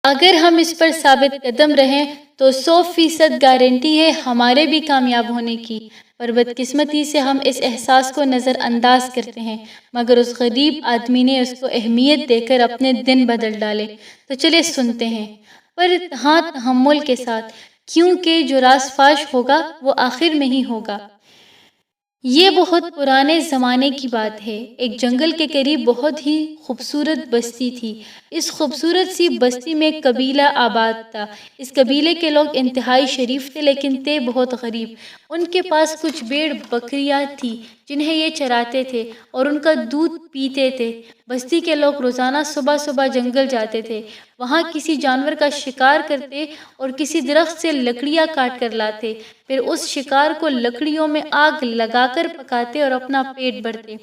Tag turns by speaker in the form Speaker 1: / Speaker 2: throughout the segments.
Speaker 1: اگر ہم اس پر ثابت قدم رہیں تو 100% گارنٹی ہے ہمارے بھی کامیاب ہونے کی، پر بدقسمتی سے ہم اس احساس کو نظر انداز کرتے ہیں، مگر اس غریب آدمی نے اس کو اہمیت دے کر اپنے دن بدل ڈالے۔ تو چلے سنتے ہیں، پر ہاں تحمل کے ساتھ، کیونکہ جو راز فاش ہوگا وہ آخر میں ہی ہوگا۔ یہ بہت پرانے زمانے کی بات ہے۔ ایک جنگل کے قریب بہت ہی خوبصورت بستی تھی۔ اس خوبصورت سی بستی میں ایک قبیلہ آباد تھا۔ اس قبیلے کے لوگ انتہائی شریف تھے لیکن تھے بہت غریب۔ ان کے پاس کچھ بھیڑ بکریاں تھیں جنہیں یہ چراتے تھے اور ان کا دودھ پیتے تھے۔ بستی کے لوگ روزانہ صبح صبح جنگل جاتے تھے، وہاں کسی جانور کا شکار کرتے اور کسی درخت سے لکڑیاں کاٹ کر لاتے، پھر اس شکار کو لکڑیوں میں آگ لگا کر پکاتے اور اپنا پیٹ بھرتے۔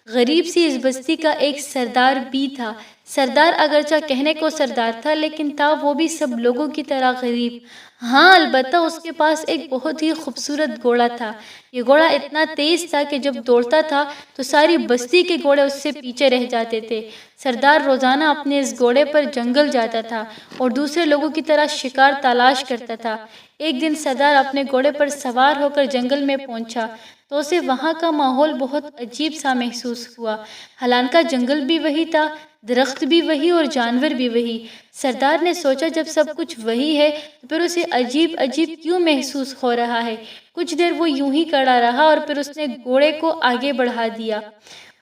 Speaker 1: غریب سی اس بستی کا ایک سردار بھی تھا۔ سردار اگرچہ کہنے کو سردار تھا لیکن تھا وہ بھی سب لوگوں کی طرح غریب۔ ہاں البتہ اس کے پاس ایک بہت ہی خوبصورت گھوڑا تھا۔ یہ گھوڑا اتنا تیز تھا کہ جب دوڑتا تھا تو ساری بستی کے گھوڑے اس سے پیچھے رہ جاتے تھے۔ سردار روزانہ اپنے اس گھوڑے پر جنگل جاتا تھا اور دوسرے لوگوں کی طرح شکار تلاش کرتا تھا۔ ایک دن سردار اپنے گھوڑے پر سوار ہو کر جنگل میں پہنچا تو اسے وہاں کا ماحول بہت عجیب سا محسوس ہوا۔ حالانکہ جنگل بھی وہی تھا، درخت بھی وہی اور جانور بھی وہی۔ سردار نے سوچا جب سب کچھ وہی ہے تو پھر اسے عجیب عجیب کیوں محسوس ہو رہا ہے۔ کچھ دیر وہ یوں ہی کھڑا رہا اور پھر اس نے گھوڑے کو آگے بڑھا دیا۔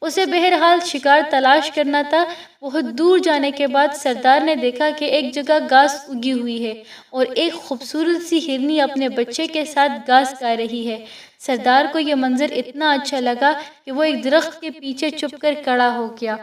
Speaker 1: اسے بہرحال شکار تلاش کرنا تھا۔ بہت دور جانے کے بعد سردار نے دیکھا کہ ایک جگہ گھاس اگی ہوئی ہے اور ایک خوبصورت سی ہرنی اپنے بچے کے ساتھ گھاس کھا رہی ہے۔ سردار کو یہ منظر اتنا اچھا لگا کہ وہ ایک درخت کے پیچھے چھپ کر کھڑا ہو گیا۔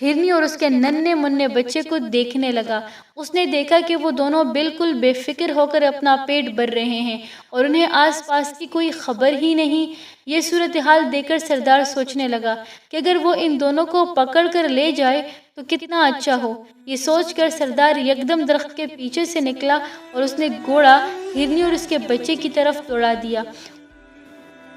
Speaker 1: ہرنی اور اس کے ننھے منھے بچے کو دیکھنے لگا۔ اس نے دیکھا کہ وہ دونوں بالکل بے فکر ہو کر اپنا پیٹ بھر رہے ہیں اور انہیں آس پاس کی کوئی خبر ہی نہیں۔ یہ صورتحال دیکھ کر سردار سوچنے لگا کہ اگر وہ ان دونوں کو پکڑ کر لے جائے تو کتنا اچھا ہو۔ یہ سوچ کر سردار یکدم درخت کے پیچھے سے نکلا اور اس نے گھوڑا ہرنی اور اس کے بچے کی طرف دوڑا دیا۔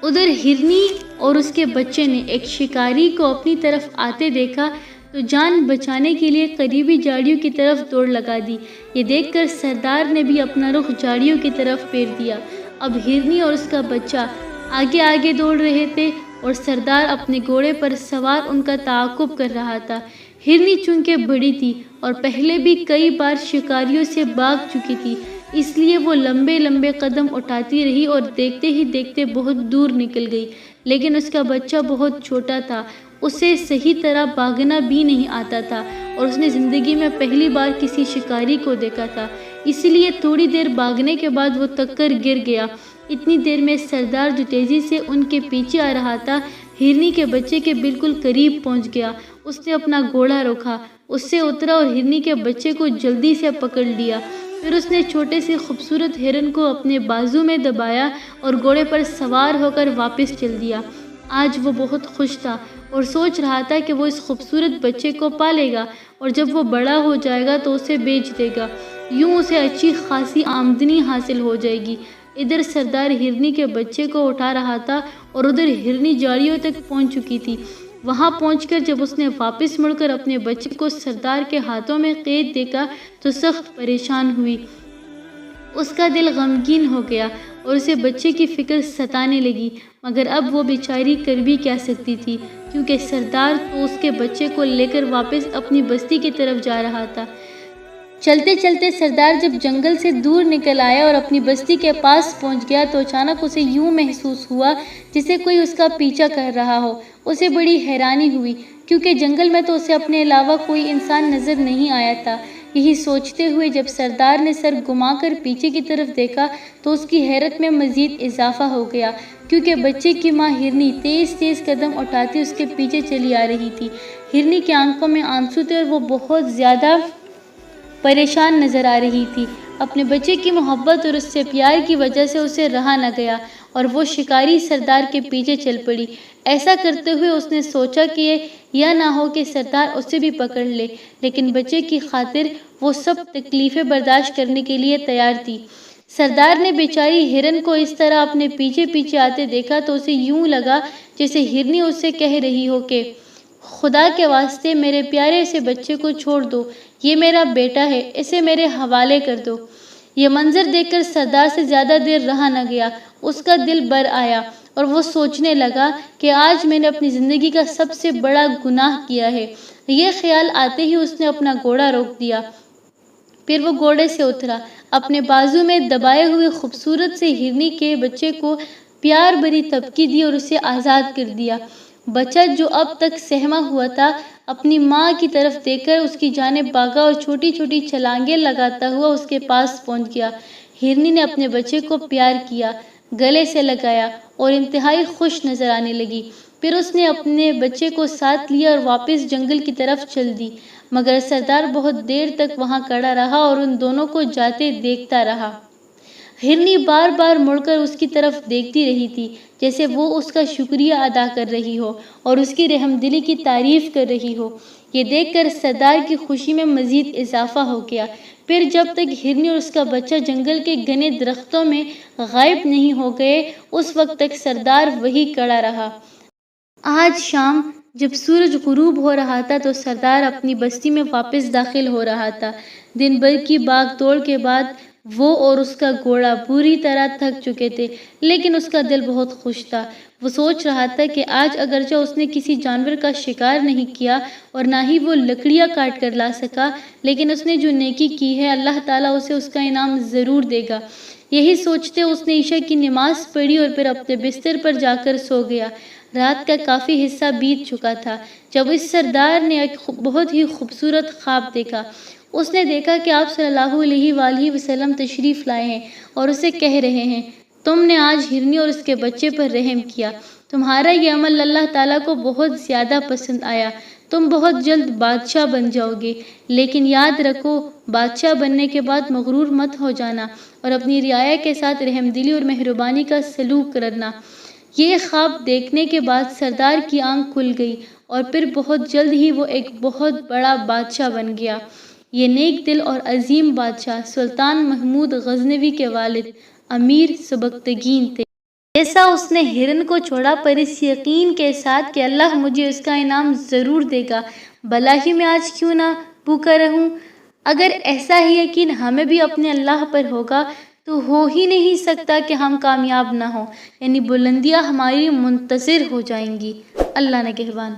Speaker 1: ادھر ہرنی اور اس کے بچے نے ایک شکاری کو اپنی طرف آتے دیکھا تو جان بچانے کے لیے قریبی جھاڑیوں کی طرف دوڑ لگا دی۔ یہ دیکھ کر سردار نے بھی اپنا رخ جھاڑیوں کی طرف پھیر دیا۔ اب ہرنی اور اس کا بچہ آگے آگے دوڑ رہے تھے اور سردار اپنے گھوڑے پر سوار ان کا تعاقب کر رہا تھا۔ ہرنی چونکہ بڑی تھی اور پہلے بھی کئی بار شکاریوں سے بھاگ چکی تھی، اس لیے وہ لمبے لمبے قدم اٹھاتی رہی اور دیکھتے ہی دیکھتے بہت دور نکل گئی۔ لیکن اس کا بچہ بہت چھوٹا تھا، اسے صحیح طرح بھاگنا بھی نہیں آتا تھا اور اس نے زندگی میں پہلی بار کسی شکاری کو دیکھا تھا، اس لیے تھوڑی دیر بھاگنے کے بعد وہ تھک کر گر گیا۔ اتنی دیر میں سردار جو تیزی سے ان کے پیچھے آ رہا تھا، ہرنی کے بچے کے بالکل قریب پہنچ گیا۔ اس نے اپنا گھوڑا روکا، اس سے اترا اور ہرنی کے بچے کو جلدی سے پکڑ لیا۔ پھر اس نے چھوٹے سے خوبصورت ہرن کو اپنے بازو میں دبایا اور گھوڑے پر سوار ہو کر واپس چل دیا۔ آج وہ بہت خوش تھا اور سوچ رہا تھا کہ وہ اس خوبصورت بچے کو پالے گا اور جب وہ بڑا ہو جائے گا تو اسے بیچ دے گا، یوں اسے اچھی خاصی آمدنی حاصل ہو جائے گی۔ ادھر سردار ہرنی کے بچے کو اٹھا رہا تھا اور ادھر ہرنی جھاڑیوں تک پہنچ چکی تھی۔ وہاں پہنچ کر جب اس نے واپس مڑ کر اپنے بچے کو سردار کے ہاتھوں میں قید دیکھا تو سخت پریشان ہوئی۔ اس کا دل غمگین ہو گیا اور اسے بچے کی فکر ستانے لگی، مگر اب وہ بیچاری کر بھی کیا سکتی تھی کیونکہ سردار تو اس کے بچے کو لے کر واپس اپنی بستی کی طرف جا رہا تھا۔ چلتے چلتے سردار جب جنگل سے دور نکل آیا اور اپنی بستی کے پاس پہنچ گیا تو اچانک اسے یوں محسوس ہوا جیسے کوئی اس کا پیچھا کر رہا ہو۔ اسے بڑی حیرانی ہوئی کیونکہ جنگل میں تو اسے اپنے علاوہ کوئی انسان نظر نہیں آیا تھا۔ یہی سوچتے ہوئے جب سردار نے سر گھما کر پیچھے کی طرف دیکھا تو اس کی حیرت میں مزید اضافہ ہو گیا کیونکہ بچے کی ماں ہرنی تیز تیز قدم اٹھاتی اس کے پیچھے چلی آ رہی تھی۔ ہرنی کی آنکھوں میں آنسو تھے اور وہ بہت زیادہ پریشان نظر آ رہی تھی۔ اپنے بچے کی محبت اور اس سے پیار کی وجہ سے اسے رہا نہ گیا اور وہ شکاری سردار کے پیچھے چل پڑی۔ ایسا کرتے ہوئے اس نے سوچا کہ یہ نہ ہو کہ سردار اسے بھی پکڑ لے، لیکن بچے کی خاطر وہ سب تکلیفیں برداشت کرنے کے لیے تیار تھی۔ سردار نے بیچاری ہرن کو اس طرح اپنے پیچھے پیچھے آتے دیکھا تو اسے یوں لگا جیسے ہرنی اس سے کہہ رہی ہو کہ خدا کے واسطے میرے پیارے سے بچے کو چھوڑ دو، یہ میرا بیٹا ہے، اسے میرے حوالے کر دو۔ یہ منظر دیکھ کر سردار سے زیادہ دیر رہا نہ گیا، اس کا دل بھر آیا اور وہ سوچنے لگا کہ آج میں نے اپنی زندگی کا سب سے بڑا گناہ کیا ہے۔ یہ خیال آتے ہی اس نے اپنا گھوڑا روک دیا، پھر وہ گھوڑے سے اترا، اپنے بازو میں دبائے ہوئے خوبصورت سے ہرنی کے بچے کو پیار بھری تبکی دی اور اسے آزاد کر دیا۔ بچہ جو اب تک سہما ہوا تھا، اپنی ماں کی طرف دیکھ کر اس کی جانب بھاگا اور چھوٹی چھوٹی چھلانگیں لگاتا ہوا اس کے پاس پہنچ گیا۔ ہرنی نے اپنے بچے کو پیار کیا، گلے سے لگایا اور انتہائی خوش نظر آنے لگی۔ پھر اس نے اپنے بچے کو ساتھ لیا اور واپس جنگل کی طرف چل دی، مگر سردار بہت دیر تک وہاں کھڑا رہا اور ان دونوں کو جاتے دیکھتا رہا۔ ہرنی بار بار مڑ کر اس کی طرف دیکھتی رہی تھی، جیسے وہ اس کا شکریہ ادا کر رہی ہو اور اس کی رحم دلی کی تعریف کر رہی ہو۔ یہ دیکھ کر سردار کی خوشی میں مزید اضافہ ہو گیا۔ پھر جب تک ہرنی اور اس کا بچہ جنگل کے گھنے درختوں میں غائب نہیں ہو گئے، اس وقت تک سردار وہیں کھڑا رہا۔ آج شام جب سورج غروب ہو رہا تھا تو سردار اپنی بستی میں واپس داخل ہو رہا تھا۔ دن بھر کی بھاگ دوڑ کے بعد وہ اور اس کا گھوڑا بری طرح تھک چکے تھے، لیکن اس کا دل بہت خوش تھا۔ وہ سوچ رہا تھا کہ آج اگرچہ اس نے کسی جانور کا شکار نہیں کیا اور نہ ہی وہ لکڑیاں کاٹ کر لا سکا، لیکن اس نے جو نیکی کی ہے اللہ تعالیٰ اسے اس کا انعام ضرور دے گا۔ یہی سوچتے اس نے عشاء کی نماز پڑھی اور پھر اپنے بستر پر جا کر سو گیا۔ رات کا کافی حصہ بیت چکا تھا جب اس سردار نے ایک بہت ہی خوبصورت خواب دیکھا۔ اس نے دیکھا کہ آپ صلی اللہ علیہ وآلہ وسلم تشریف لائے ہیں اور اسے کہہ رہے ہیں، تم نے آج ہرنی اور اس کے بچے پر رحم کیا، تمہارا یہ عمل اللہ تعالیٰ کو بہت زیادہ پسند آیا، تم بہت جلد بادشاہ بن جاؤ گے، لیکن یاد رکھو بادشاہ بننے کے بعد مغرور مت ہو جانا اور اپنی رعایا کے ساتھ رحم دلی اور مہربانی کا سلوک کرنا۔ یہ خواب دیکھنے کے بعد سردار کی آنکھ کھل گئی اور پھر بہت جلد ہی وہ ایک بہت بڑا بادشاہ بن گیا۔ یہ نیک دل اور عظیم بادشاہ سلطان محمود غزنوی کے والد امیر سبکتگین تھے۔ جیسا اس نے ہرن کو چھوڑا پر اس یقین کے ساتھ کہ اللہ مجھے اس کا انعام ضرور دے گا، بھلا ہی میں آج کیوں نہ بھوکا رہوں۔ اگر ایسا ہی یقین ہمیں بھی اپنے اللہ پر ہوگا تو ہو ہی نہیں سکتا کہ ہم کامیاب نہ ہوں، یعنی بلندیاں ہماری منتظر ہو جائیں گی۔ اللہ نگہبان۔